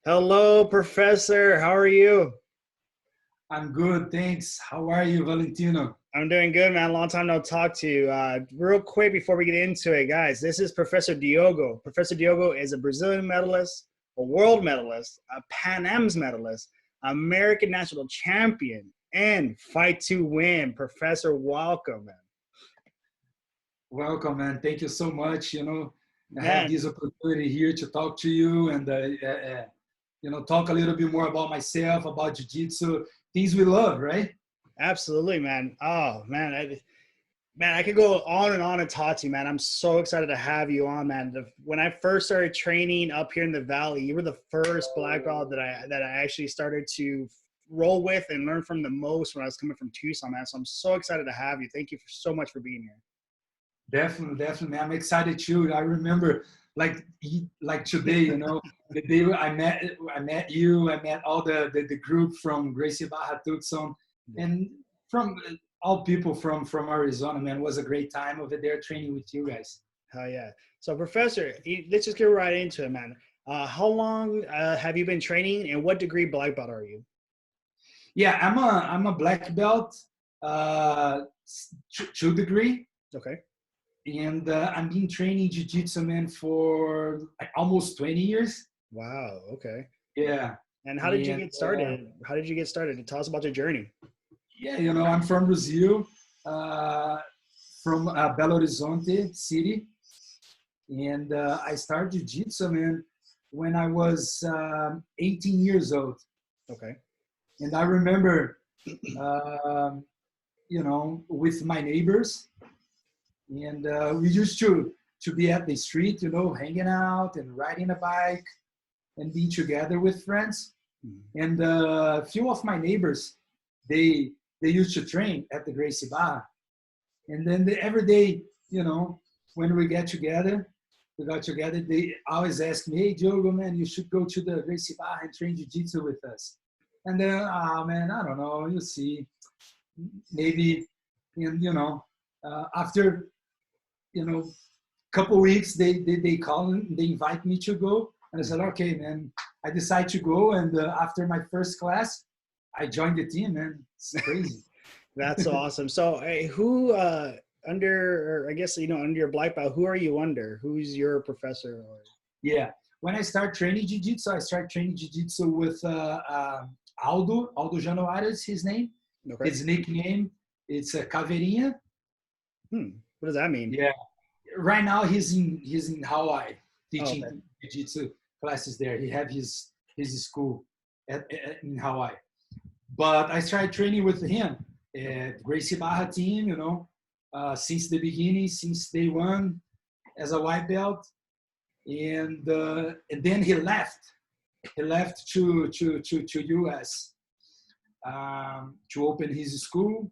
Hello, Professor. How are you? I'm good, thanks. How are you, Valentino? I'm doing good, man. Long time no talk to you. Real quick before we get into it, guys, this is Professor Diogo. Professor Diogo is a Brazilian medalist, a world medalist, a Pan Am's medalist, American national champion, and fight to win. Professor, welcome, man. Welcome, man. Thank you so much. I have Man, this opportunity here to talk to you and, talk a little bit more about myself, about jiu-jitsu, things we love, right? absolutely, man. Oh, man. Man, I could go on and talk to you, man. I'm so excited to have you on, man. When I first started training up here in the valley, you were the first black belt that I actually started to roll with and learn from the most when I was coming from Tucson, man. So I'm so excited to have you. Thank you so much for being here. Definitely, definitely. I'm excited too. I remember like today, the day I met you, I met all the group from Gracie Barra Tucson and from all people from Arizona, man. It was a great time over there training with you guys. Hell yeah. So, Professor, let's just get right into it, man. How long have you been training, and what degree black belt are you? Yeah, I'm a black belt, two degree, Okay. and I've been training jiu-jitsu, man, for like almost 20 years. Wow. Okay. Yeah, And how did you and get started? How did you get started? Tell us about your journey. yeah, I'm from Brazil, uh, from Belo Horizonte city, and I started jiu-jitsu, man, when I was 18 years old, Okay. and I remember, um, with my neighbors. And we used to be at the street, hanging out and riding a bike and being together with friends. Mhm. And a few of my neighbors, they used to train at the Gracie Barra. And then every day, when we got together, they always ask me, "Hey, Diogo, man, you should go to the Gracie Barra and train jiu-jitsu with us." And then, oh man, I don't know, you see, maybe, and after couple weeks they call and they invite me to go, and I said, okay, man. I decide to go, and after my first class I joined the team, man. It's crazy. That's awesome. So, hey, who under, or I guess under your black belt, who are you under? Who's your professor? Or Yeah, when I start training jiu-jitsu, I start training jiu-jitsu with Aldo Januário is his name. okay, His nickname, it's Caveirinha. what does that mean? Yeah, right now he's in Hawaii Oh, okay, teaching jiu-jitsu classes there. He have his school in Hawaii. But I started training with him at Gracie Barra team, since the beginning, since day one, as a white belt. And then he left. He left to US to open his school.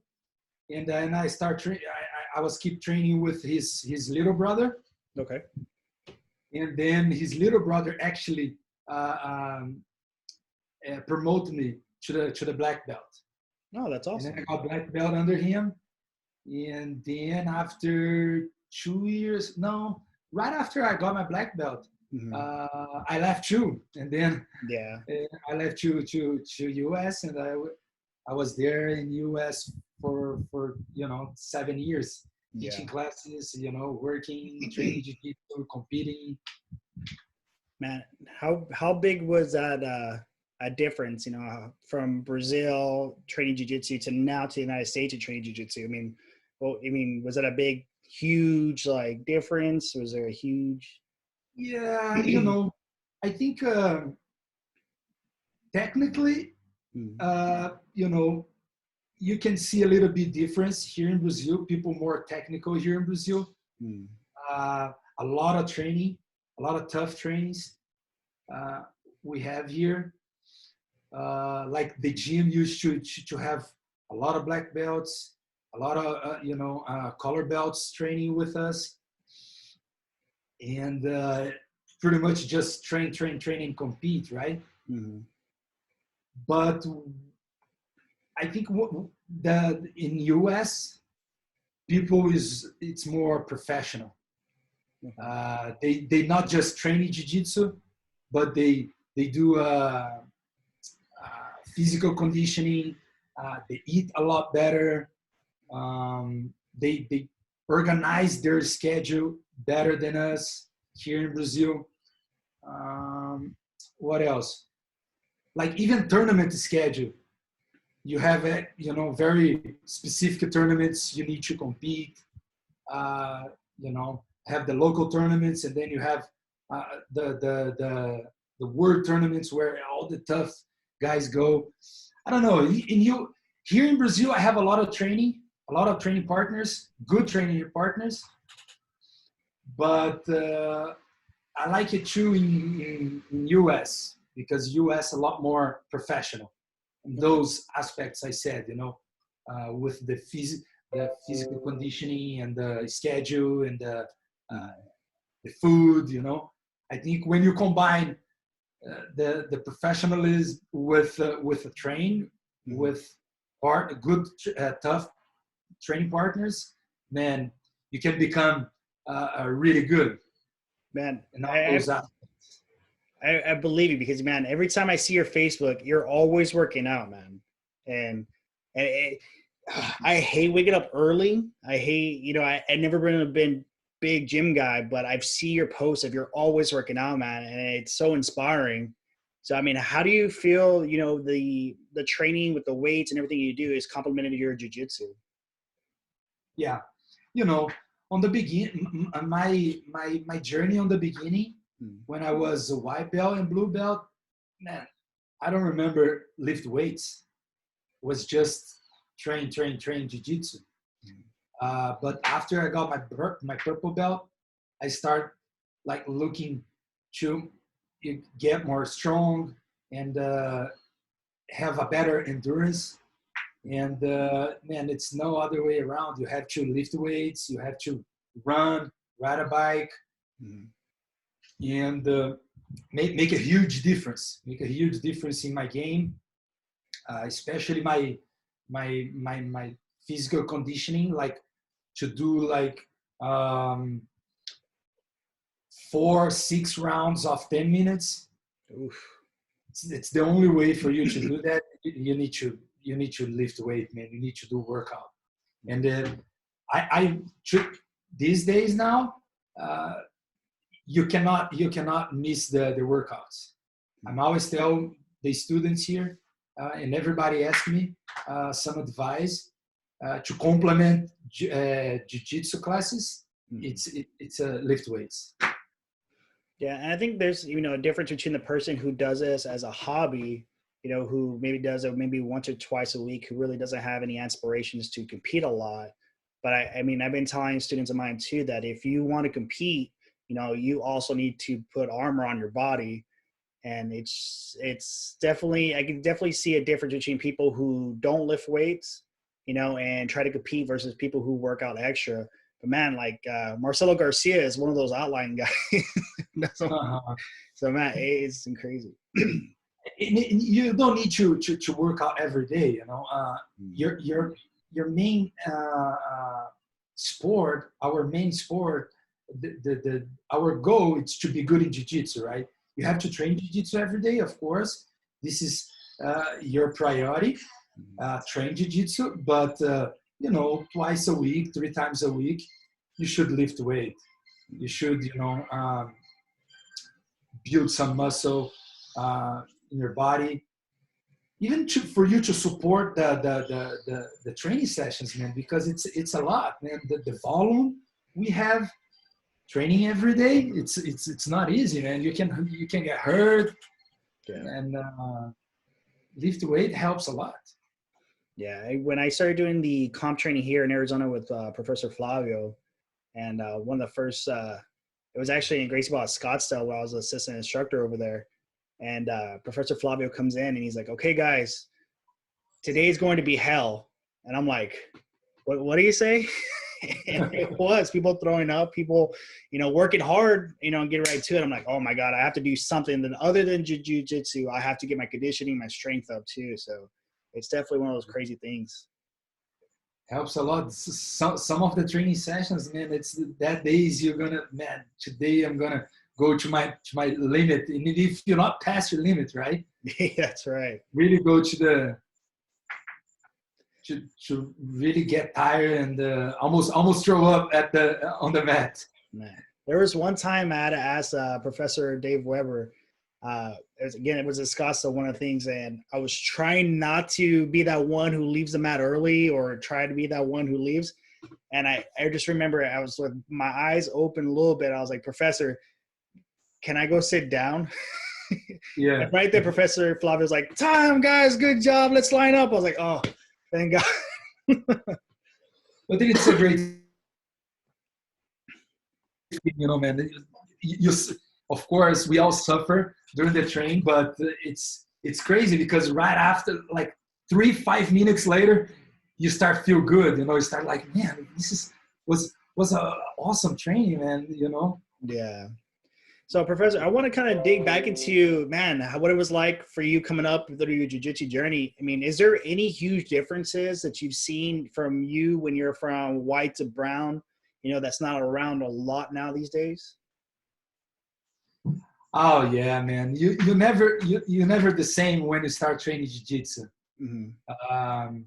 And then I was keep training with his little brother. okay. And then his little brother actually uh, um, promoted me to the black belt. Oh, that's And then I awesome. got black belt under him. And then after 2 years, no, right after I got my black belt, Hmm. I left too. And then Yeah, I left to US, and I was there in US for 7 years, yeah, teaching classes, working, training jiu-jitsu, competing. man. How big was that a difference? From Brazil training jiu-jitsu to now to the United States to training jiu-jitsu. I mean, well, was that a big, huge like difference? Was there a huge? Yeah, I think technically, Hmm. uh, you know, you can see a little bit difference here in Brazil. People more technical here in Brazil. Hmm. A lot of training, a lot of tough trainings uh, we have here. Like the gym used to have a lot of black belts, a lot of color belts training with us, and pretty much just train, and compete, right? Hmm. But I think that in US, people it's more professional. Okay. They not just train in jiu-jitsu, but They do physical conditioning. They eat a lot better. They organize their schedule better than us here in Brazil. What else? Like even tournament schedule. You have very specific tournaments you need to compete. Have the local tournaments, and then you have the world tournaments where all the tough guys go. I don't know. Here in Brazil, I have a lot of training partners, good training partners. But I like it too in US, because US a lot more professional in those aspects I said, with the physical conditioning and the schedule and the food, I think when you combine the professionalism with a train, with good tough training partners, man, you can become really good. Man, And I believe you, because man, every time I see your Facebook, you're always working out, man. And I hate waking up early. I hate, I never been big gym guy, but I've seen your posts of you're always working out, man, and it's so inspiring. So I mean, how do you feel, the training with the weights and everything you do is complemented to your jiu-jitsu? Yeah, on the beginning, my journey on the beginning, when I was a white belt and blue belt, man, I don't remember lift weights. It was just train jiu-jitsu. But after I got my purple belt, I start like looking to get more strong and have a better endurance. And man, it's no other way around. You have to lift weights, you have to ride a bike, and make a huge difference. Make a huge difference in my game, especially my physical conditioning. Like to do like 4-6 rounds of 10 minutes. Oof. It's the only way for you to do that. You need to lift weight, man. You need to do workout. And then I took these days now. You cannot miss the workouts. I'm always tell the students here, and everybody ask me some advice to complement jiu-jitsu classes. It's lift weights. Yeah, and I think there's a difference between the person who does this as a hobby, who maybe does it maybe once or twice a week, who really doesn't have any aspirations to compete a lot. But I mean, I've been telling students of mine too that if you want to compete, you also need to put armor on your body. And it's definitely, I can definitely see a difference between people who don't lift weights, and try to compete versus people who work out extra. But man, like Marcelo Garcia is one of those outlying guys. So man, it's crazy. You don't need to work out every day. Your main sport, our main sport, our goal is to be good in jiu-jitsu, right? You have to train jiu-jitsu every day, of course. This is your priority. Train jiu-jitsu, but twice a week, 3 times a week, you should lift weight. You should, build some muscle in your body. Even for you to support the training sessions, man, because it's a lot, man. The volume we have training every day, it's not easy, man. You can get hurt, and lift weight helps a lot. Yeah, when I started doing the comp training here in Arizona with Professor Flavio, and one of the first, it was actually in Gracie Barra Scottsdale where I was an assistant instructor over there. And Professor Flavio comes in and he's like, "Okay, guys, today's going to be hell." And I'm like, what do you say? And it was people throwing up, people, working hard, and getting right to it. I'm like, oh my God, I have to do something other than jiu-jitsu. I have to get my conditioning, my strength up too. So it's definitely one of those crazy things. Helps a lot. Some of the training sessions, man, it's that days you're gonna, man, today I'm gonna go to my limit. And if you're not past your limit, right? That's right. Really go to the to really get tired and almost throw up at the on the mat. Man. There was one time I had to ask Professor Dave Weber. It was discussed on one of the things, and I was trying not to be that one who leaves the mat early or try to be that one who leaves. And I just remember I was with my eyes open a little bit. I was like, Professor, can I go sit down? Yeah. And right there, Professor Flavio was like, time, guys, good job. Let's line up. I was like, oh, thank God. I think it's a great, you know, man. You, of course, we all suffer during the train, but it's crazy because right after, like 3-5 minutes later, you start feel good. You know, you start like, man, this was an awesome training, man. You know. Yeah. So, Professor, I want to kind of dig back into, man, what it was like for you coming up through your jiu-jitsu journey. I mean, is there any huge differences that you've seen from you when you're from white to brown, you know, that's not around a lot now these days? Oh yeah, man. You're never the same when you start training jiu-jitsu. Mm-hmm.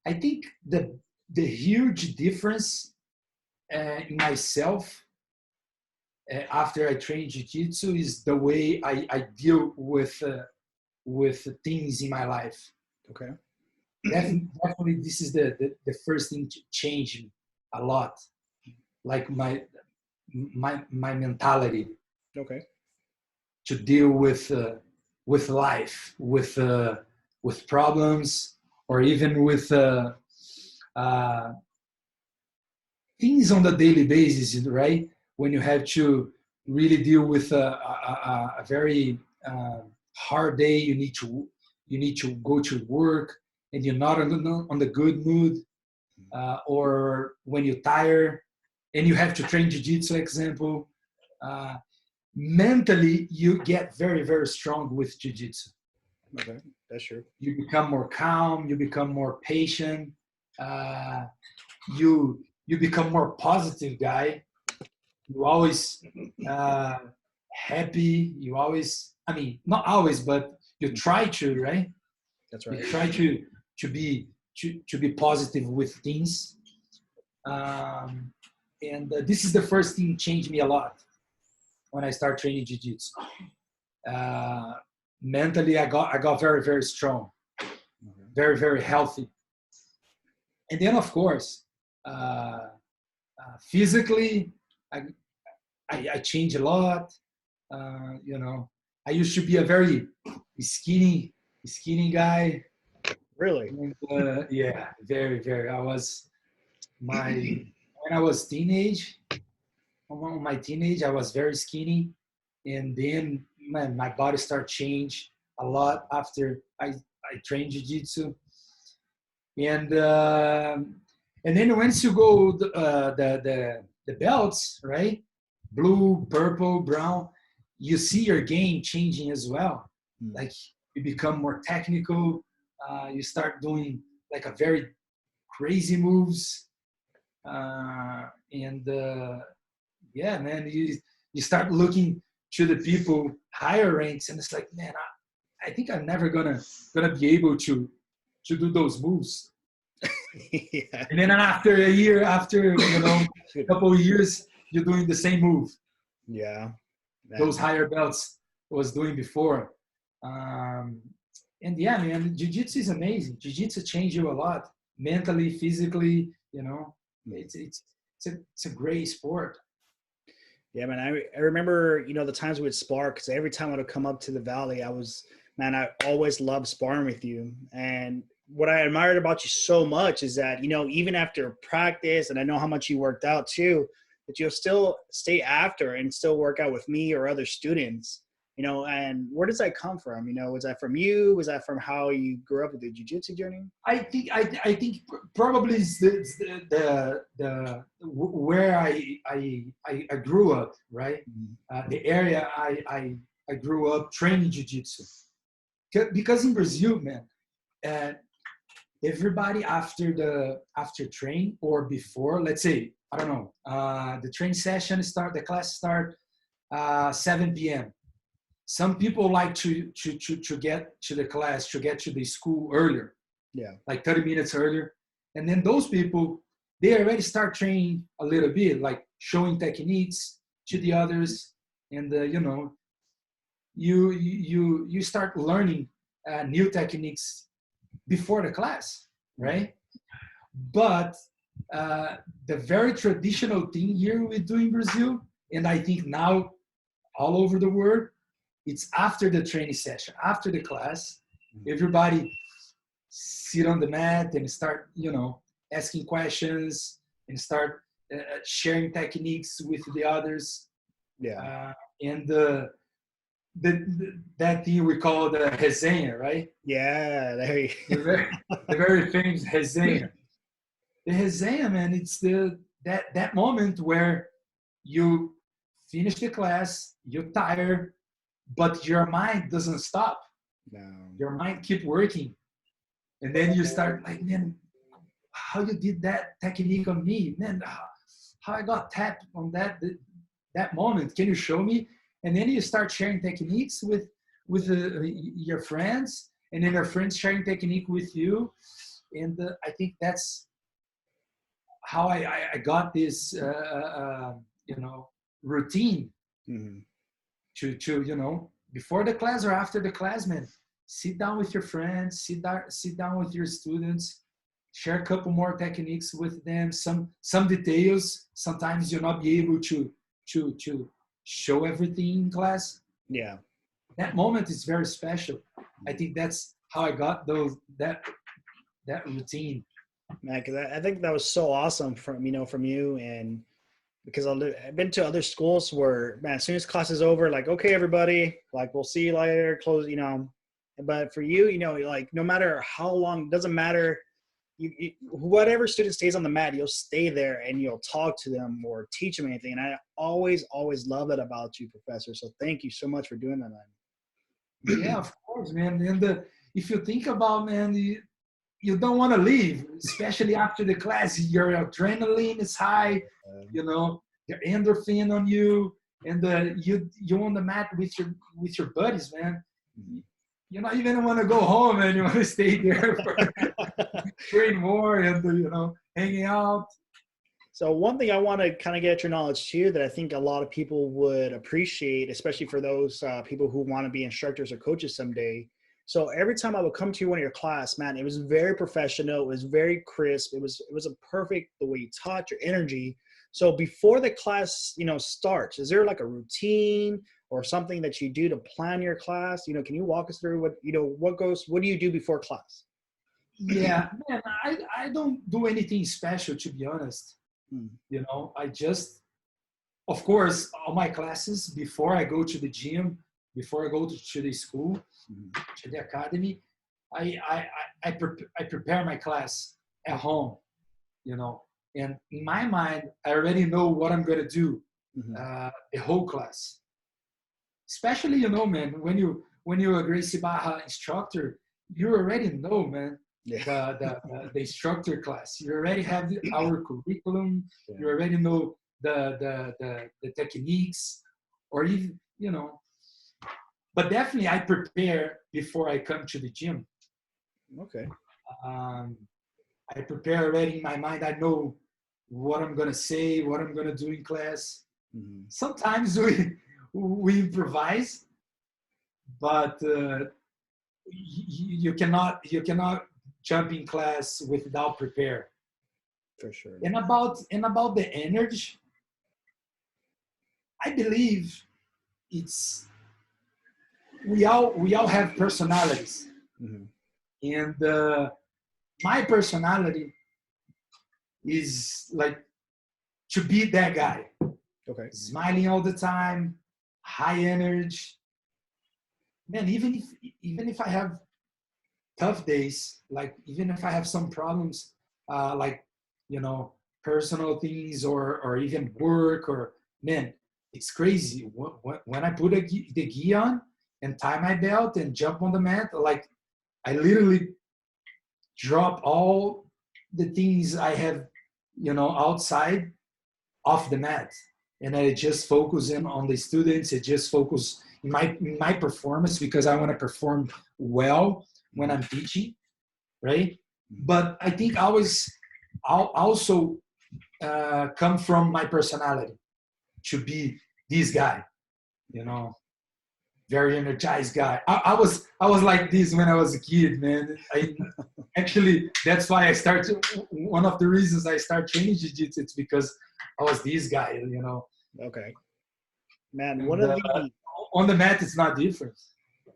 I think the huge difference in myself after I train jiu-jitsu is the way I deal with things in my life. Okay. Definitely, this is the first thing to change a lot. Like my mentality. Okay. To deal with life, with problems, or even with things on the daily basis, right? When you have to really deal with a very hard day, you need to go to work, and you're not on the good mood, or when you're tired, and you have to train jiu-jitsu, example. Mentally, you get very, very strong with jiu-jitsu. Okay, that's true. You become more calm. You become more patient. You become more positive guy. You always happy. You always, I mean, not always, but you try to, right? That's right. You try to be positive with things. And this is the first thing changed me a lot when I start training jiu-jitsu. Mentally, I got very, very strong, very, very healthy. And then, of course, physically, I changed a lot. You know, I used to be a very skinny guy. Really? And, yeah, very, very. When I was teenage, I was very skinny, and then my body started change a lot after I trained jiu-jitsu, and then once you go the belts, right, blue, purple, brown, you see your game changing as well. Like you become more technical, you start doing like a very crazy moves, and yeah, man, you start looking to the people higher ranks, and it's like, man, I think I'm never gonna be able to do those moves. Yeah. And then after a year, after a couple of years, you're doing the same move. Yeah. Those higher belts was doing before. And yeah, man, jiu-jitsu is amazing. Jiu-jitsu changed you a lot, mentally, physically. It's a great sport. Yeah, man. I remember, the times we would spar, because every time I would come up to the Valley, I always loved sparring with you. And what I admired about you so much is that, even after practice, and I know how much you worked out too, that you'll still stay after and still work out with me or other students, and where does that come from? Was that from you? Was that from how you grew up with the jiu-jitsu journey? I think probably it's the where I grew up, right? The area I grew up training jiu-jitsu. Because in Brazil, man, everybody after train or before, let's say I don't know, the training session the class start 7 p.m. Some people like to get to the class, to get to the school earlier, Yeah. like 30 minutes earlier. And then those people, they already start training a little bit, like showing techniques to the others. And, you know, you start learning new techniques before the class, right? But the very traditional thing here we do in Brazil, and I think now all over the world, it's after the training session, after the class, everybody sit on the mat and start, you know, asking questions and start sharing techniques with the others. Yeah. And that thing we call the resenha, right? Yeah. There you The very famous resenha. The resenha, man, it's that moment where you finish the class, you're tired, but your mind doesn't stop. No. Your mind keep working. And then you start like, man, how you did that technique on me? Man, how I got tapped on that moment. Can you show me? And then you start sharing techniques with your friends, and then your friends sharing technique with you. And I think that's how I got this, you know, routine to, you know, before the class or after the class, man, sit down with your friends, sit down with your students, share a couple more techniques with them, some details. Sometimes you'll not be able to show everything in class. Yeah. That moment is very special. I think that's how I got that routine. Man, because I think that was so awesome from you, and because I've been to other schools where, man, as soon as class is over, like, okay, everybody, like, we'll see you later, close, you know. But for you, you know, like, no matter how long, doesn't matter, you whatever student stays on the mat, you'll stay there and you'll talk to them or teach them anything. And I always love that about you, Professor. So thank you so much for doing that, man. Yeah, of course, man. And if you think about, man, you don't want to leave, especially after the class. Your adrenaline is high, you know, your endorphin on you, and you on the mat with your buddies, man. You not even want to go home, and you want to stay there for train more and, you know, hanging out. So one thing I want to kind of get your knowledge too, that I think a lot of people would appreciate, especially for those people who want to be instructors or coaches someday. So every time I would come to one of your class, man, it was very professional. It was very crisp. It was a perfect, the way you taught, your energy. So before the class, you know, starts, is there like a routine or something that you do to plan your class? You know, can you walk us through what do you do before class? Yeah, man, I don't do anything special, to be honest. You know, I just, of course, all my classes, before I go to the gym, before I go to the school, to the academy, I prepare my class at home, you know. And in my mind, I already know what I'm going to do the whole class. Especially, you know, man, when you're a Gracie Barra instructor, you already know, man, the instructor class. You already have our curriculum. Yeah. You already know the techniques, or even, you know. But definitely, I prepare before I come to the gym. Okay. I prepare already in my mind. I know what I'm gonna say, what I'm gonna do in class. Sometimes we improvise, but you cannot jump in class without prepare. For sure. And about the energy, I believe it's we all have personalities, and my personality is like to be that guy. Okay. Smiling all the time, high energy. Man, even if I have tough days, like even if I have some problems, like, you know, personal things or even work, or, man, it's crazy. When I put the gi on and tie my belt and jump on the mat, like, I literally drop all the things I have, you know, outside, off the mat, and I just focus in on the students. I just focus in my performance because I want to perform well when I'm teaching, right? But I think I'll also come from my personality to be this guy, you know, very energized guy. I was like this when I was a kid, man. Actually, that's why I started. One of the reasons I started training jiu-jitsu, it's because I was this guy, you know. Okay, man. And, on the mat, it's not different.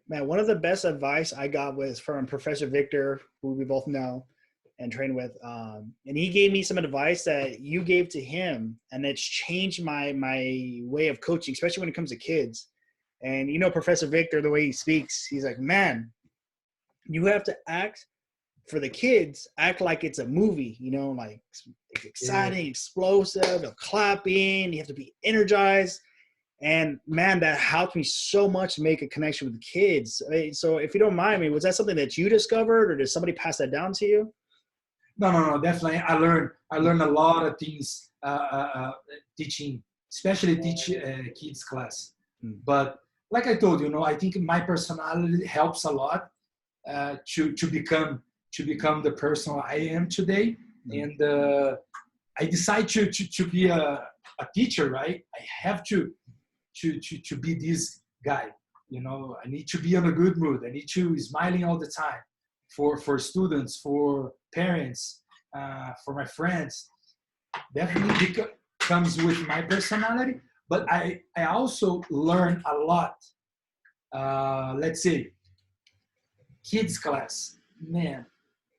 Man, one of the best advice I got was from Professor Victor, who we both know and train with, and he gave me some advice that you gave to him, and it's changed my way of coaching, especially when it comes to kids. And you know, Professor Victor, the way he speaks, he's like, man, you have to act for the kids, act like it's a movie, you know, like it's exciting, explosive, clapping, you have to be energized. And man, that helped me so much make a connection with the kids. So if you don't mind me, was that something that you discovered, or did somebody pass that down to you? No, definitely. I learned a lot of things teaching, especially kids class. But like I told you, I think my personality helps a lot to become the person I am today. And I decide to be a teacher, right? I have to be this guy. I need to be in a good mood. I need to smiling all the time for students, for parents, for my friends. Definitely comes with my personality, but I also learn a lot. Let's say kids class, man.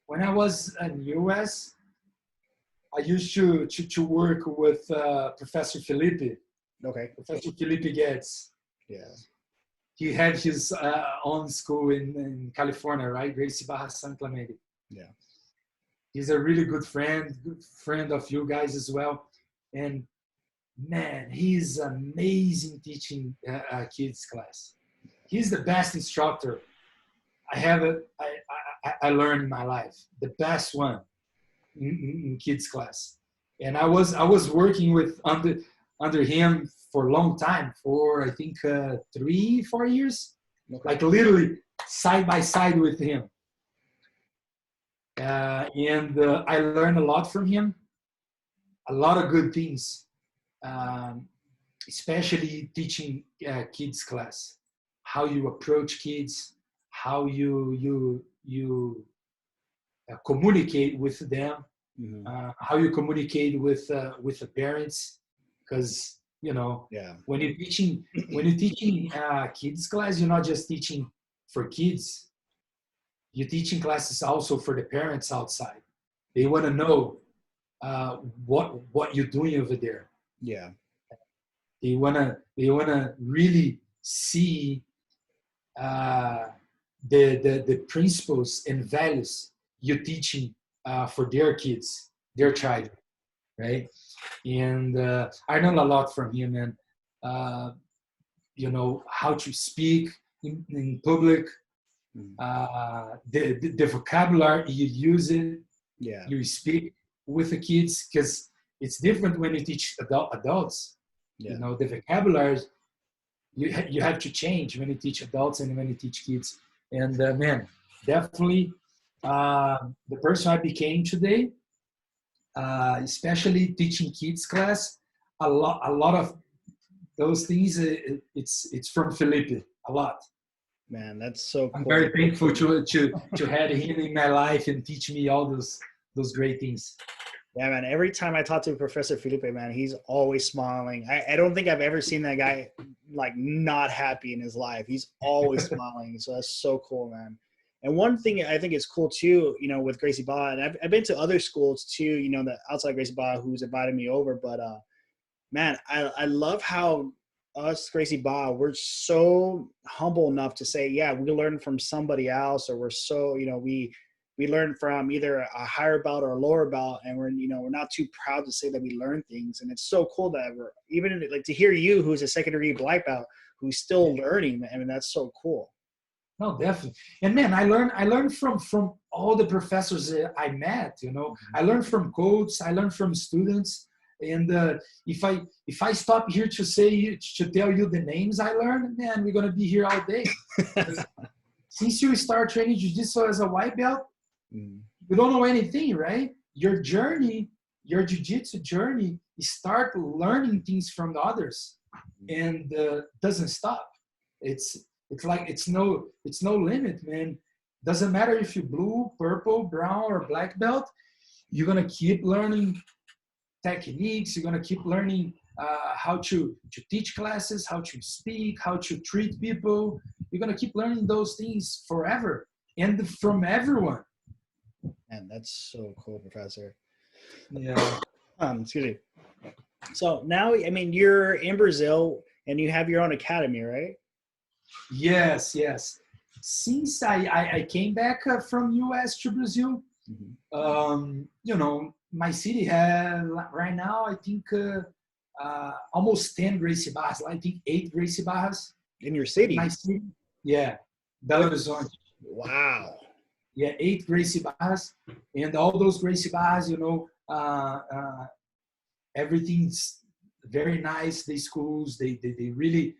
When I was in US, I used to work with Professor Felipe. Okay. Professor Felipe Getz. Yeah. He had his own school in California, right? Gracie Barra Floresta. Yeah. He's a really good friend of you guys as well. And man, he's amazing teaching kids class. He's the best instructor I learned in my life. The best one in kids class. And I was working with under him for a long time, for I think 3-4 years, like literally side by side with him. And I learned a lot from him, a lot of good things, especially teaching kids class, how you approach kids, how you communicate with them, how you communicate with the parents, because when you're teaching kids class, you're not just teaching for kids. You're teaching classes also for the parents outside. They want to know what you're doing over there. Yeah. They wanna really see the principles and values you're teaching for their kids, their child, right? And I learned a lot from him, and how to speak in public. The vocabulary you use it, you speak with the kids, because it's different when you teach adults. The vocabulary you have to change when you teach adults and when you teach kids. And man, definitely the person I became today, especially teaching kids class, a lot of those things, it's from Felipe, a lot. Man, that's so cool. I'm very thankful to have him in my life and teach me all those great things. Yeah, man. Every time I talk to Professor Felipe, man, he's always smiling. I don't think I've ever seen that guy like not happy in his life. He's always smiling. So that's so cool, man. And one thing I think is cool too, with Gracie Barra, and I've been to other schools too, that outside Gracie Barra who's invited me over. But man, I love how us, Gracie Barra, we're so humble enough to say, yeah, we learned from somebody else, or we're so, we learn from either a higher belt or a lower belt, and we're not too proud to say that we learn things. And it's so cool that we're even like to hear you, who's a second degree black belt, who's still learning. I mean, that's so cool. No, definitely. And man, I learned from all the professors I met. I learned from coaches, I learned from students. And if I stop here to tell you the names I learned, man, we're gonna be here all day. Since you start training jiu-jitsu as a white belt, you don't know anything, right? Your journey, your jiu-jitsu journey, you start learning things from the others, and doesn't stop. It's like it's no limit, man. Doesn't matter if you're blue, purple, brown, or black belt. You're gonna keep learning techniques. You're gonna keep learning how to teach classes, how to speak, how to treat people. You're gonna keep learning those things forever, and from everyone. Man, that's so cool, Professor. Yeah. Excuse me. So now, I mean, you're in Brazil and you have your own academy, right? Yes. Since I came back from US to Brazil, you know, my city has right now, I think, almost 10 Gracie Barras. I think 8 Gracie Barras. In your city? My city, yeah. Belo Horizonte. Wow. Yeah, 8 Gracie Barras. And all those Gracie Barras, you know, everything's very nice. The schools, they really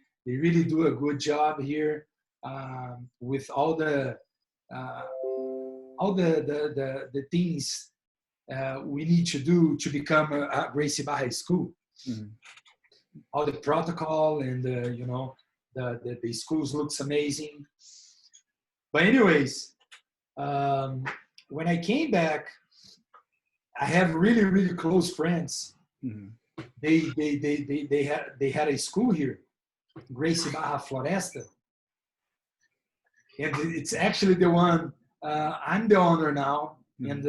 do a good job here with all the things we need to do to become a Gracie Barra school. All the protocol and you know, the schools looks amazing. But anyways, when I came back, I have really close friends. They had a school here, Gracie Barra Floresta, and it's actually the one I'm the owner now. And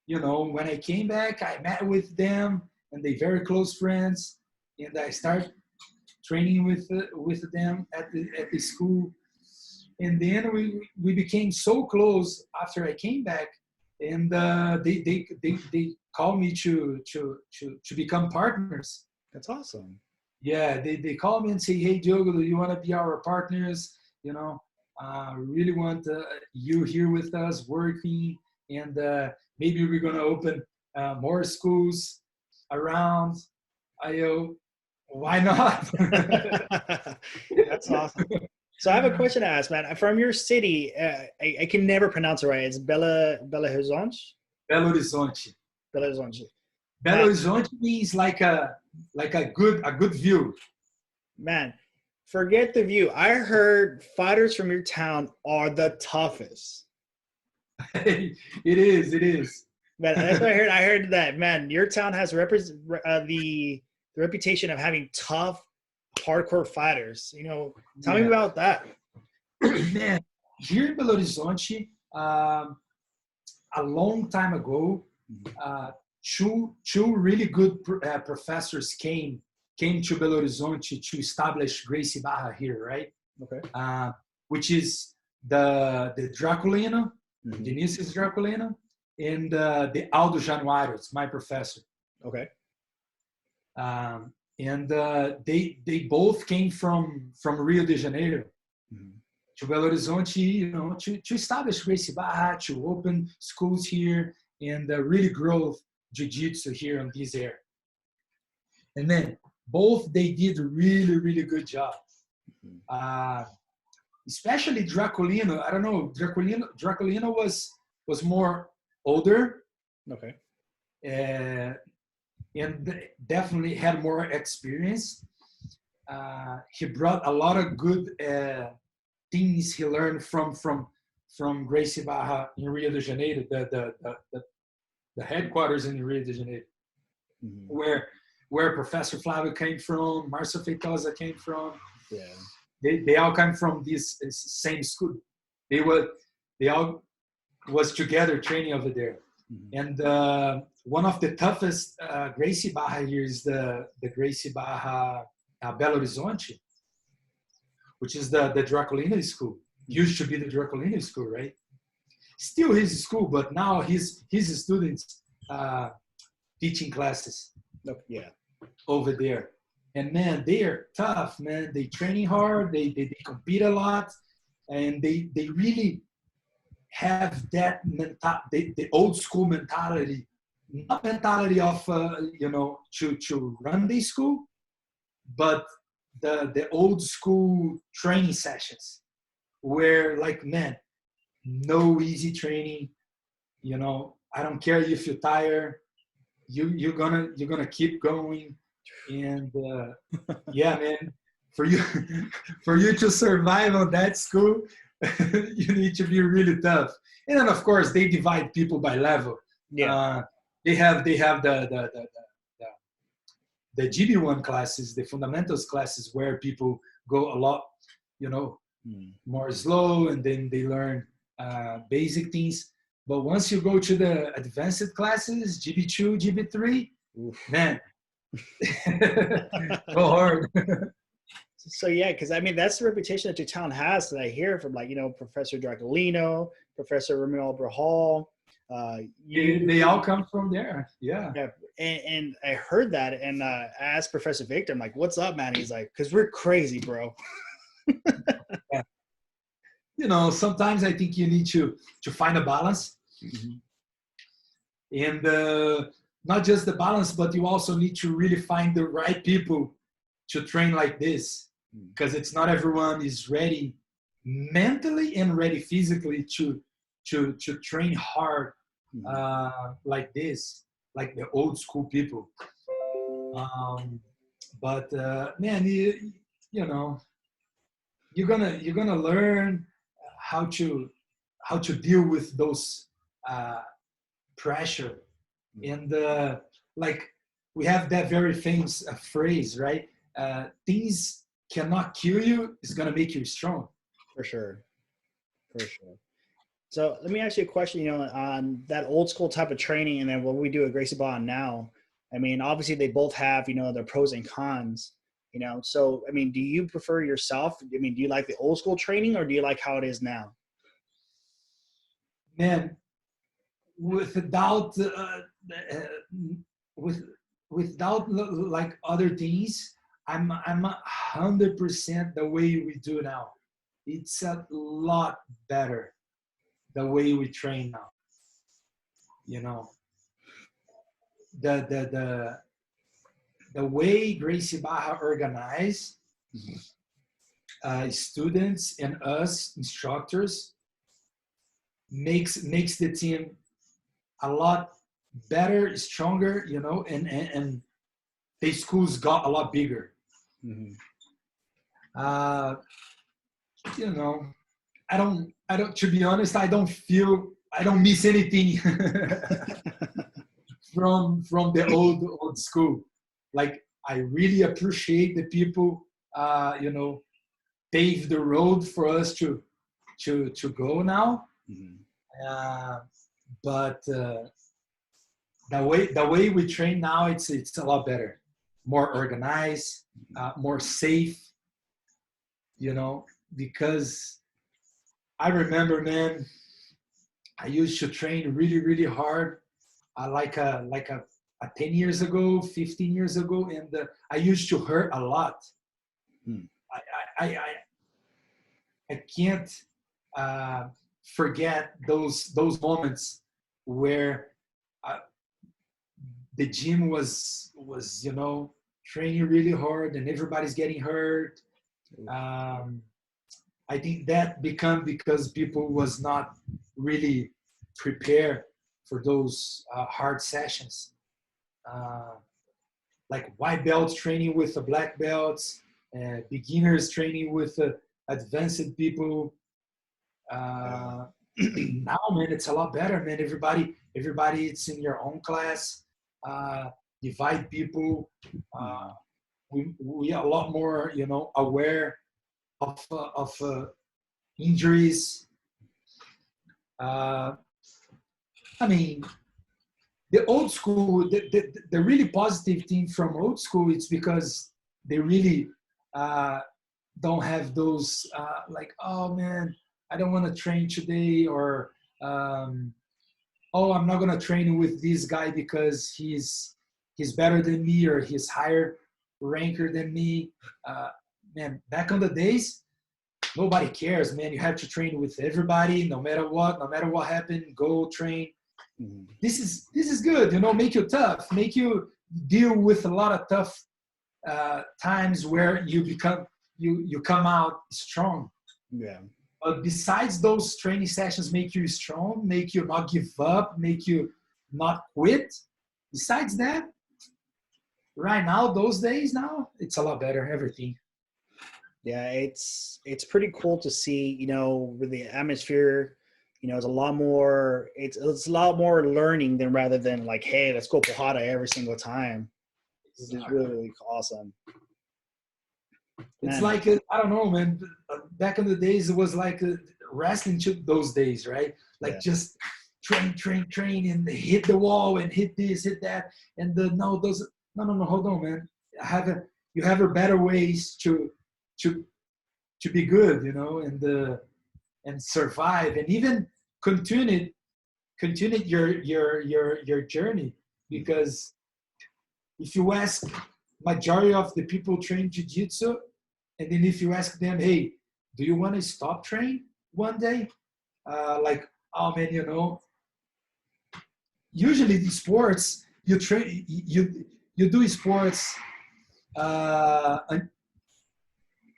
you know, when I came back, I met with them, and they very close friends, and I started training with them at the school. And then we became so close after I came back, and they called me to become partners. That's awesome. Yeah, they call me and say, "Hey, Diogo, do you want to be our partners? You know, really want you here with us working, and maybe we're gonna open more schools around." I go, why not? That's awesome. So I have a question to ask, man. From your city, I can never pronounce it right. It's Belo Horizonte? Belo Horizonte. Belo Horizonte. Belo Horizonte means like a good view. Man, forget the view. I heard fighters from your town are the toughest. It is. Man, that's what I heard. I heard that, man, your town has the reputation of having tough, hardcore fighters. You know, tell me about that. Man, here in Belo Horizonte, a long time ago, two really good professors came to Belo Horizonte to establish Gracie Barra here, right? Okay. Which is the Draculino, Dionísio Draculino, and the Aldo Januário. It's my professor. Okay. And they both came from Rio de Janeiro to Belo Horizonte, you know, to establish Gracie Barra, to open schools here, and really grow jiu-jitsu here in this area. And then both they did a really good job. Especially Draculino. I don't know. Draculino was more older. Okay. And definitely had more experience. He brought a lot of good things he learned from Gracie Barra in Rio de Janeiro, the headquarters in Rio de Janeiro, where Professor Flávio came from, Marcio Feitosa came from. Yeah. They all came from this same school. They all was together training over there. And one of the toughest Gracie Barra here is the Gracie Barra Belo Horizonte, which is the Draculino school. Used to be the Draculino school, right? Still his school, but now his students teaching classes. Yeah. Over there. And man, they are tough, man. They training hard, they compete a lot, and they really have that the old school mentality not mentality of, to run the school, but the old school training sessions where like, man, no easy training, I don't care if you're tired, you're gonna keep going. And yeah, man, for you for you to survive on that school, you need to be really tough. And then of course they divide people by level. Yeah. They have the GB1 classes, the fundamentals classes, where people go a lot, more slow, and then they learn basic things. But once you go to the advanced classes, GB2, GB3, man, go hard. So yeah, because I mean that's the reputation that your town has that I hear from, like, Professor Dracolino, Professor Ramiro Brahal. They all come from there. Yeah. Yeah, and I heard that, and I asked Professor Victor, I'm like, "What's up, man?" He's like, "Cause we're crazy, bro." Yeah. Sometimes I think you need to find a balance, and not just the balance, but you also need to really find the right people to train like this, because it's not everyone is ready mentally and ready physically to train hard like this, like the old school people. But man, you're gonna learn how to deal with those pressure. And like we have that very famous phrase, right? Things cannot kill you, it's gonna make you strong. For sure. So let me ask you a question, on that old school type of training and then what we do at Gracie Barra now. I mean, obviously they both have, their pros and cons, So, I mean, do you prefer yourself? I mean, do you like the old school training or do you like how it is now? Man, without like other things, I'm 100% the way we do now. It's a lot better the way we train now. The way Gracie Barra organize students and us instructors makes the team a lot better, stronger, and the schools got a lot bigger. I don't, to be honest, I don't miss anything from the old school. Like, I really appreciate the people, pave the road for us to go now. But the way we train now, it's a lot better, more organized, more safe, because I remember, man, I used to train really, really hard, like a 10 years ago, 15 years ago, and I used to hurt a lot. I can't forget those moments where the gym was training really hard and everybody's getting hurt. I think that become because people was not really prepared for those hard sessions. Like white belts training with the black belts, beginners training with advanced people. Now, man, it's a lot better, man. Everybody, it's in your own class. Divide people. We are a lot more, aware of injuries. I mean, the old school, the really positive thing from old school, it's because they really don't have those like, oh man, I don't want to train today, or oh, I'm not gonna train with this guy because he's better than me, or he's higher ranker than me. Man, back on the days, nobody cares, man. You have to train with everybody, no matter what happened, go train. Mhm. This is good, you know, make you tough, make you deal with a lot of tough times where you come out strong. Yeah. But besides those training sessions make you strong, make you not give up, make you not quit. Besides that, right now, those days now, it's a lot better, everything. Yeah, it's pretty cool to see, you know, with the atmosphere, you know, it's a lot more learning than rather than like, hey, let's go Pojada every single time. This is really, really awesome. It's Man, like, I don't know, man. Back in the days, it was like wrestling to those days, right? Like yeah. just train, and hit the wall and hit this, hit that. And no, hold on, man. You have a better ways to to be good, you know, and survive and even continue continue your journey. Because if you ask majority of the people train jiu-jitsu, and then if you ask them, hey, do you want to stop train one day? Like, oh man, you know, usually the sports you train, you do sports uh,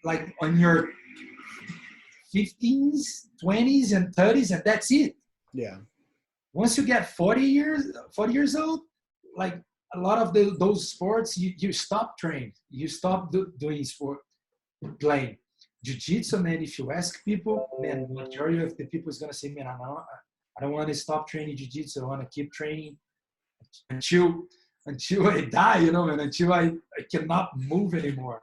like on your 15s, 20s, and 30s, and that's it. Yeah. Once you get 40 years old, like a lot of those sports, you stop training, you stop doing sport, playing. Jiu-jitsu, man, if you ask people, man, majority of the people is gonna say, man, I don't want to stop training jiu-jitsu. I want to keep training until I die, you know, and until I cannot move anymore.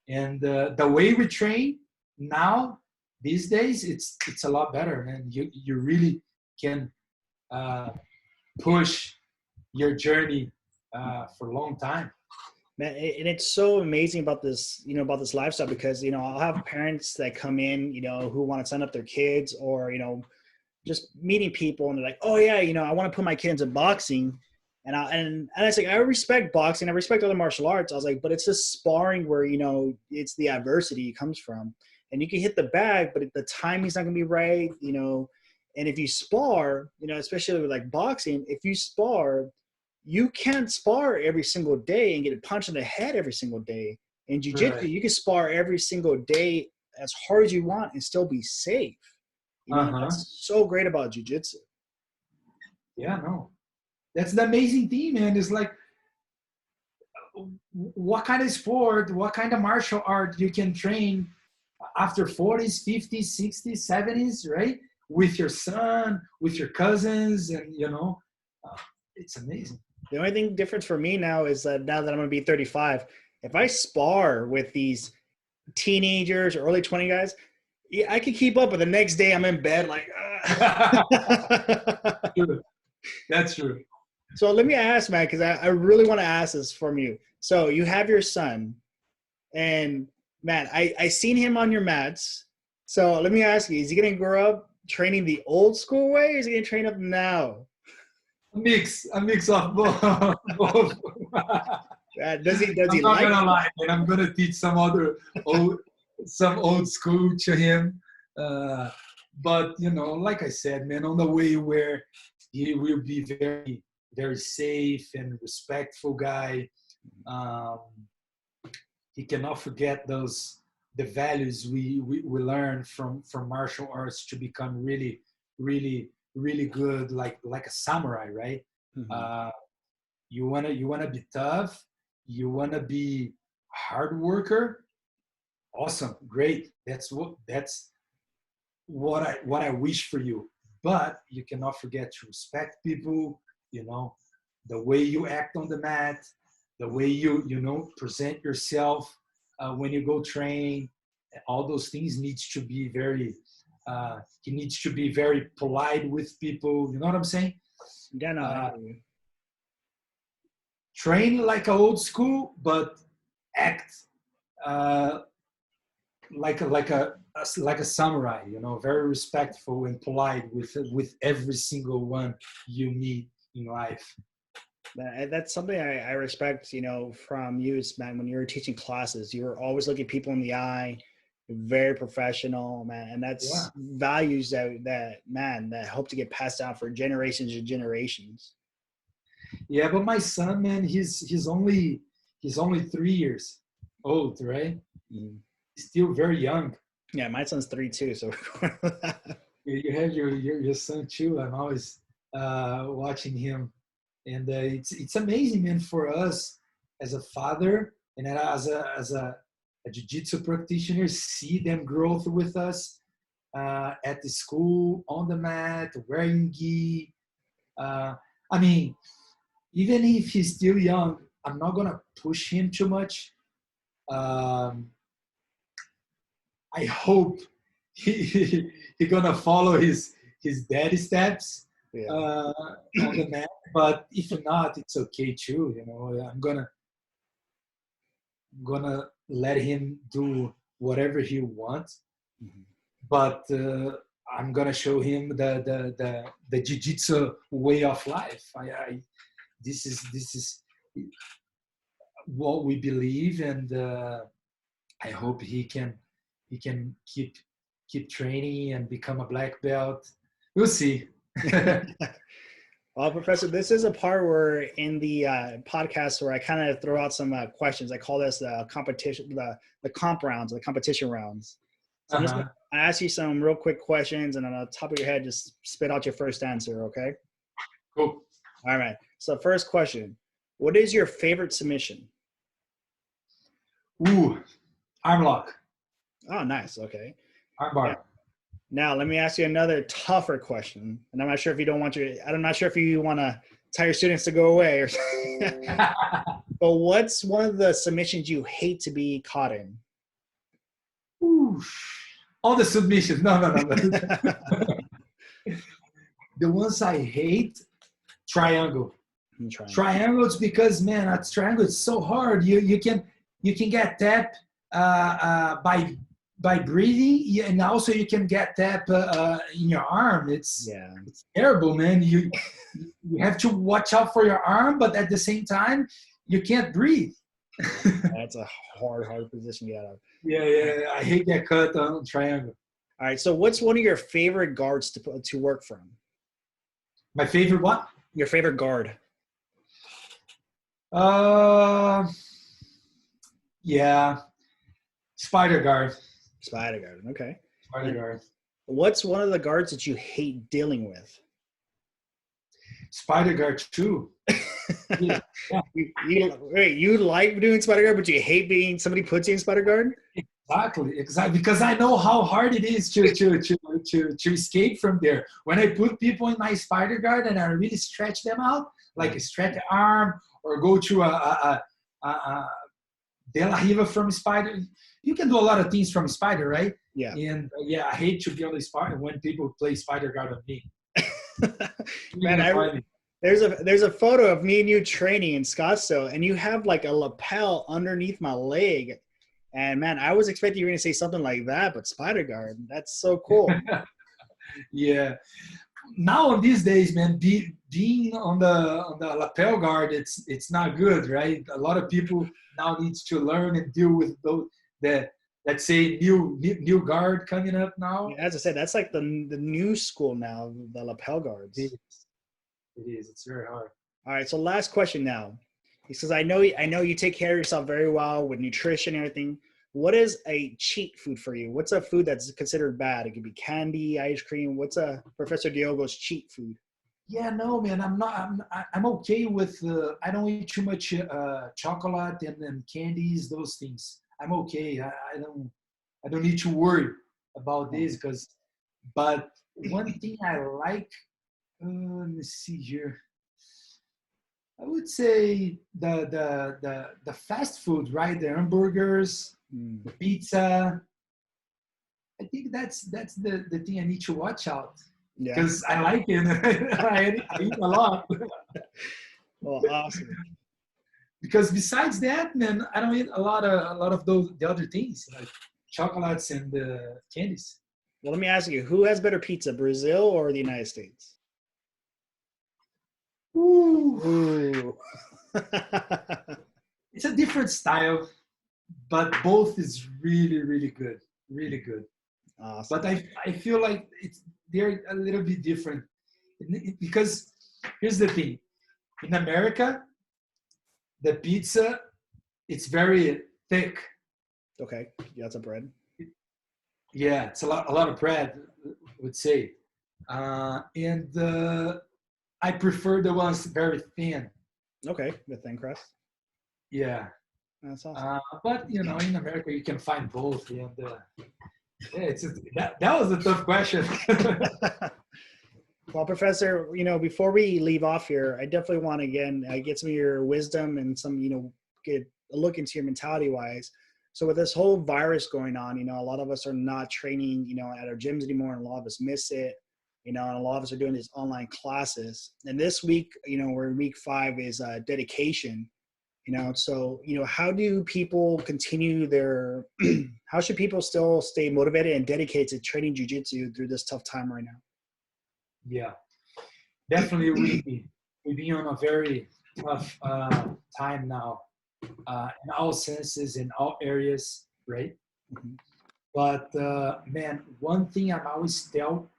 And the way we train now these days, it's a lot better, man. You really can push your journey for a long time. Man, and it's so amazing about this, you know, about this lifestyle because, you know, I'll have parents that come in, you know, who want to sign up their kids or, you know, just meeting people and they're like, oh yeah, you know, I want to put my kid into boxing. And I was like, I respect boxing. I respect other martial arts. I was like, but it's just sparring where, you know, it's the adversity it comes from. And you can hit the bag, but the timing's not going to be right, you know. And if you spar, you know, especially with like boxing, if you spar, you can't spar every single day and get punched in the head every single day. In jiu-jitsu, Right. you can spar every single day as hard as you want and still be safe. You know, Uh-huh. that's so great about jiu-jitsu. Yeah, no. That's the amazing thing, man. It's like what kind of sport, what kind of martial art you can train after 40s, 50s, 60s, 70s, right? With your son, with your cousins, and you know, uh, it's amazing. The only thing difference for me now is that now that I'm going to be 35, if I spar with these teenagers or early 20 guys, yeah, I can keep up, but the next day I'm in bed like, True. That's true. So let me ask, man, because I really want to ask this from you. So you have your son, and man, I seen him on your mats. So let me ask you, is he going to grow up training the old school way, or is he going to train up now? A mix of both. both. Does I'm he not like gonna it? lie, and I'm gonna teach old, some old school to him. Uh, but you know, like I said, man, on the way where he will be very, very safe and respectful guy. Um, he cannot forget the values we learn from martial arts to become really, really, really good, like a samurai, right? Mhm. Uh, you wanna be tough, you wanna be hard worker. Awesome, great. That's what I wish for you. But you cannot forget to respect people. You know, the way you act on the mat, the way you know present yourself when you go train. All those things needs to be very. He needs to be very polite with people. You know what I'm saying? Yeah, no, I Uh, hear you. Train like a old school, but act uh, like a samurai. You know, very respectful and polite with every single one you meet in life. That's something I respect, you know, from you, is, man, when you were teaching classes, you were always looking people in the eye. very professional, man, and Yeah. that's values that man that hope to get passed down for generations and generations. Yeah, but my son, man, he's only 3 years old, right? Mhm. He's still very young. Yeah, my son's 3 too, so You have your son too. I'm always watching him, and it's amazing, man, for us as a father and as a jiu-jitsu practitioner, see them growth with us at the school, on the mat, wearing gi. Uh, I mean, even if he's still young, I'm not gonna push him too much. Um, I hope he gonna follow his daddy steps yeah. on the mat. But if not, it's okay too. I'm gonna let him do whatever he wants. Mhm. But I'm gonna show him the jiu-jitsu way of life. This is what we believe, and I hope he can keep training and become a black belt. We'll see. Well, Professor, this is a part where in the podcast where I kind of throw out some questions. I call this the competition, the comp rounds, the competition rounds. So I'm just gonna Uh-huh. ask you some real quick questions, and on the top of your head, just spit out your first answer. Okay. Cool. All right. So first question: what is your favorite submission? Ooh, arm lock, Oh, nice. Okay. arm Yeah. bar. Now let me ask you another tougher question, and I'm not sure if you don't want your. I'm not sure if you want to tell your students to go away or. But what's one of the submissions you hate to be caught in? Ooh, all the submissions. No, no, no, no. The ones I hate, triangle. I'm trying. Triangles because man, at triangle it's so hard. You can get tapped by breathing, and also you can get tapped in your arm. It's Yeah, it's terrible, man. You have to watch out for your arm, but at the same time you can't breathe. that's a hard position to get out of. Yeah, yeah. I hate that cut on triangle. All right, so what's one of your favorite guards to work from? My favorite one? Your favorite guard? Uh, yeah, spider guard. Spider guard. Okay. Spider And guard. what's one of the guards that you hate dealing with? Spider guard too. Yeah, yeah. Wait, you like doing spider guard, but you hate being somebody puts you in spider guard? Exactly. Because I know how hard it is to escape from there. When I put people in my spider guard and I really stretch them out, like stretch the arm or go to a De La Riva from spider. You can do a lot of things from spider, right? Yeah. And yeah, I hate to be on the spider when people play spider guard on me. Man, there's a photo of me and you training in Scottsdale, and you have like a lapel underneath my leg. And man, I was expecting you were going to say something like that, but spider guard, that's so cool. Yeah. Now on these days, man, being on the lapel guard, it's not good, right? A lot of people now needs to learn and deal with those that let's say new guard coming up now. Yeah, as I said, that's like the new school now, the lapel guards. It is. It's very hard. All right, so last question now. He says, I know you take care of yourself very well with nutrition and everything. What is a cheat food for you? What's a food that's considered bad? It could be candy, ice cream. What's a Professor Diogo's cheat food? Yeah, no, man, I'm okay with. I don't eat too much chocolate and candies, those things. I'm okay. I don't need to worry about this because. But one thing I like. Let me see here. I would say the fast food, right? The hamburgers, the pizza. I think that's the thing I need to watch out Yeah. because I like it. I eat a lot. Well, awesome. Because besides that, man, I don't eat a lot of the other things like chocolates and candies. Well, let me ask you, who has better pizza, Brazil or the United States? Ooh. Ooh. It's a different style, but both is really, really good. really good. Awesome. But I feel like they're a little bit different because here's the thing: in America, the pizza it's very thick. Okay. Yeah, it's a bread. Yeah, it's a lot of bread, I would say, and I prefer the ones very thin. Okay, with thin crust. Yeah, That's awesome. but in America you can find both, and yeah, that was a tough question. Well, Professor, before we leave off here, I definitely want to again get some of your wisdom and some, get a look into your mentality wise. So with this whole virus going on, a lot of us are not training, at our gyms anymore, and a lot of us miss it, and a lot of us are doing these online classes. And this week, we're in week 5 is dedication. So how do people continue their how should people still stay motivated and dedicated to training jiu-jitsu through this tough time right now? Yeah, definitely we've been on a very tough time now, in all senses, in all areas, right? Mhm. But man, one thing I'm always tell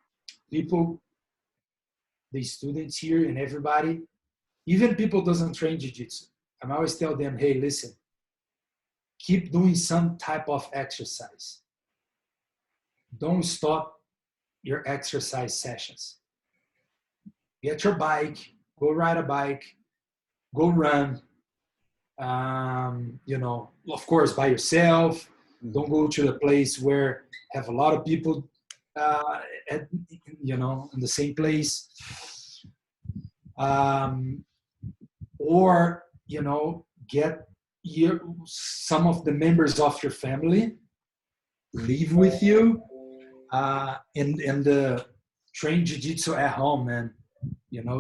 people, the students here and everybody, even people doesn't train jiu-jitsu, I'm always tell them, hey, listen, keep doing some type of exercise. Don't stop your exercise sessions. Get your bike, go ride a bike, go run. Of course, by yourself. Don't go to the place where have a lot of people, in the same place. Or get some of the members of your family live with you, and train jiu-jitsu at home, man.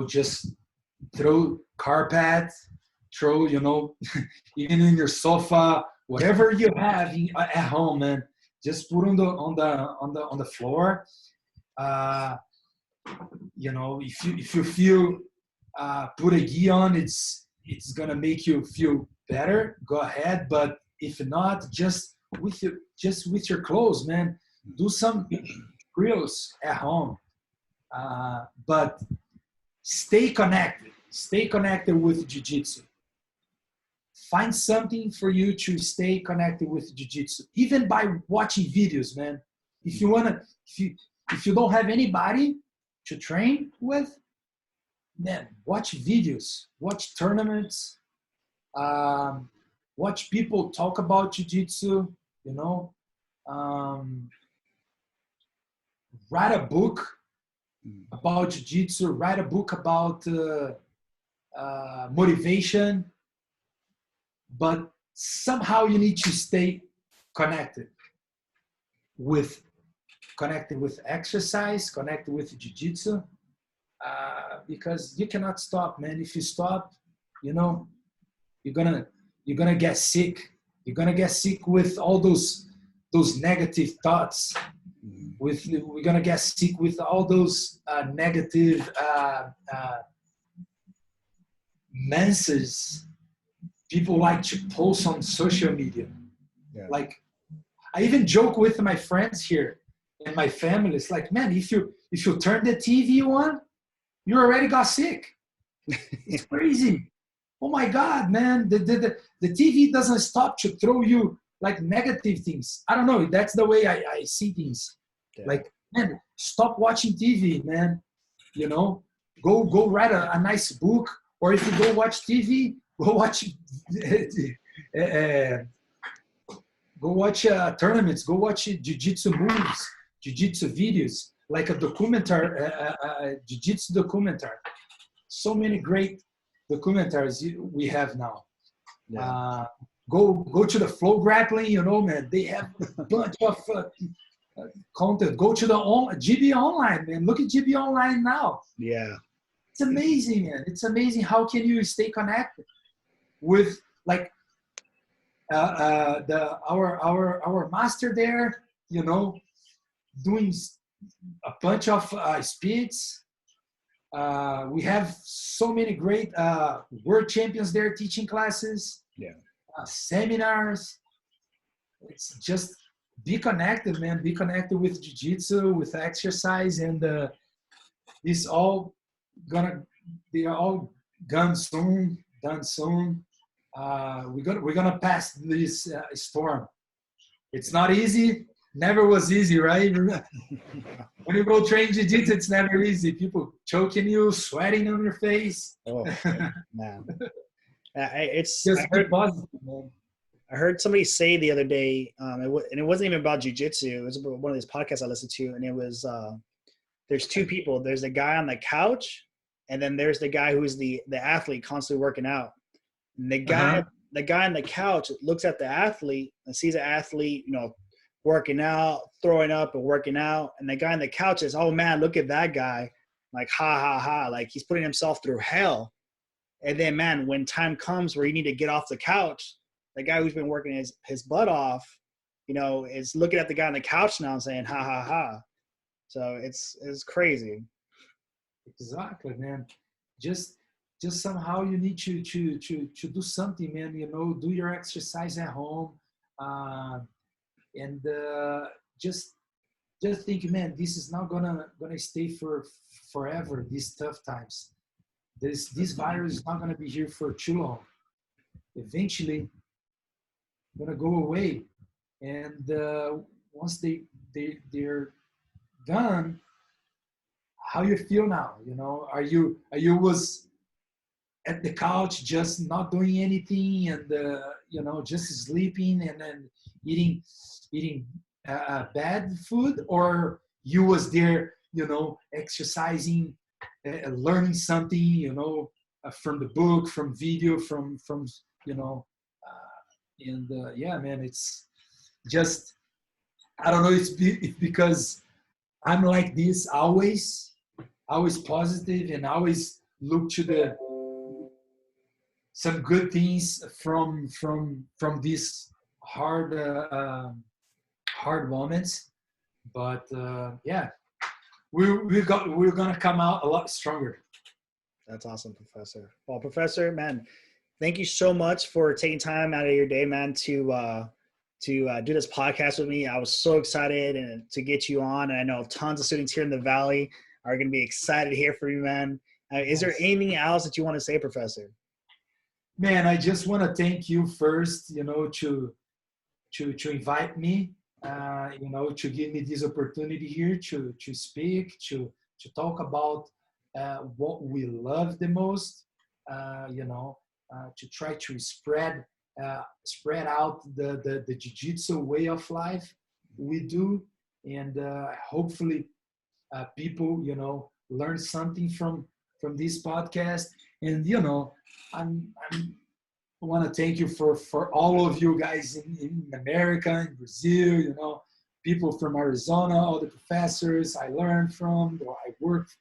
Just throw carpet, throw, even in your sofa, whatever you have at home, man. Just put on the floor. If you feel put a gi on, it's gonna make you feel better. Go ahead, but if not, just with your clothes, man. Do some drills at home, but stay connected. Stay connected with jiu-jitsu. Find something for you to stay connected with jiu-jitsu, even by watching videos, man. If you don't have anybody to train with, man, watch videos, watch tournaments, watch people talk about jiu-jitsu, write a book about jiu-jitsu, write a book about motivation, but somehow you need to stay connected with exercise, connected with jiu-jitsu, because you cannot stop, man. If you stop, you're gonna get sick. You're gonna get sick with all those negative thoughts. We're gonna get sick with all those negative messages people like to post on social media. Yeah. Like, I even joke with my friends here and my family. It's like, man, if you turn the TV on, you already got sick. It's crazy. Oh my God, man, the TV doesn't stop to throw you like negative things. I don't know. That's the way I see things. Yeah. Like, man, stop watching TV, man. Go write a nice book, or if you go watch TV, go watch tournaments. Go watch jiu-jitsu moves, jiu-jitsu videos, like a documentary, jiu-jitsu documentary. So many great documentaries we have now. Yeah. Go to the Flow Grappling, man. They have a bunch of content. Go to the GB Online, man. Look at GB Online now. Yeah. It's amazing, man. It's amazing. How can you stay connected with like our master there, doing a bunch of speeds. We have so many great world champions there teaching classes, seminars. It's just be connected, man. Be connected with jiu-jitsu, with exercise, and this all gonna they are all done soon. Done soon. We're gonna pass this storm. It's not easy. Never was easy, right? When you go train jiu-jitsu, it's never easy. People choking you, sweating on your face. Oh man, Just be positive, man. I heard somebody say the other day, and it wasn't even about jujitsu. It was about one of these podcasts I listened to, and it was there's two people. There's the guy on the couch, and then there's the guy who's the athlete constantly working out. And the guy on the couch looks at the athlete and sees the athlete, working out, throwing up, and working out. And the guy on the couch says, "Oh man, look at that guy! Like ha ha ha! Like he's putting himself through hell." And then, man, when time comes where you need to get off the couch, the guy who's been working his butt off, is looking at the guy on the couch now and saying, ha, ha, ha. So it's crazy. Exactly, man. Just somehow you need to do something, man. Do your exercise at home, and just think, man, this is not gonna stay for forever. These tough times, this virus is not gonna be here for too long. Eventually gonna go away, and once they're done, how you feel now? Are you was at the couch just not doing anything and just sleeping and then eating bad food, or you was there exercising, learning something from the book, from video, from and yeah, man, it's just, I don't know, it's because I'm like this, always positive, and always look to some good things from these hard moments. But yeah, we're gonna come out a lot stronger. That's awesome, Professor. Well, Professor, man, thank you so much for taking time out of your day, man, to do this podcast with me. I was so excited and to get you on. And I know tons of students here in the Valley are going to be excited to hear from you, man. Is there anything else that you want to say, Professor? Man, I just want to thank you first, to invite me, to give me this opportunity here to speak, to talk about what we love the most, to try to spread out the jiu-jitsu way of life we do, and hopefully people learn something from this podcast. And I want to thank you for all of you guys in America, in Brazil, people from Arizona, all the professors I learned from, or I worked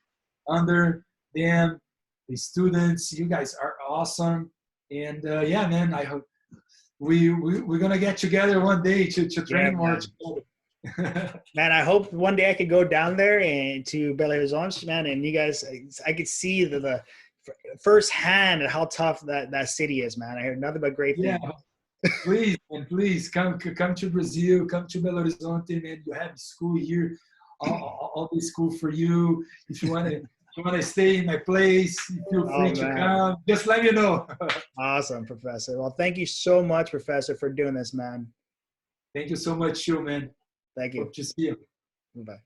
under them, the students. You guys are awesome. And yeah, man, I hope we're gonna get together one day to train more together. Man, I hope one day I could go down there and to Belo Horizonte, man, and you guys, I could see the firsthand how tough that city is, man. I heard nothing but great things. Yeah, please, and please come to Brazil, come to Belo Horizonte, man. You have school here, all the school for you. If you want to stay in my place, feel free to come. Just let me know. Awesome, Professor. Well, thank you so much, Professor, for doing this, man. Thank you so much, too, man. Thank you. Hope to see you. Bye.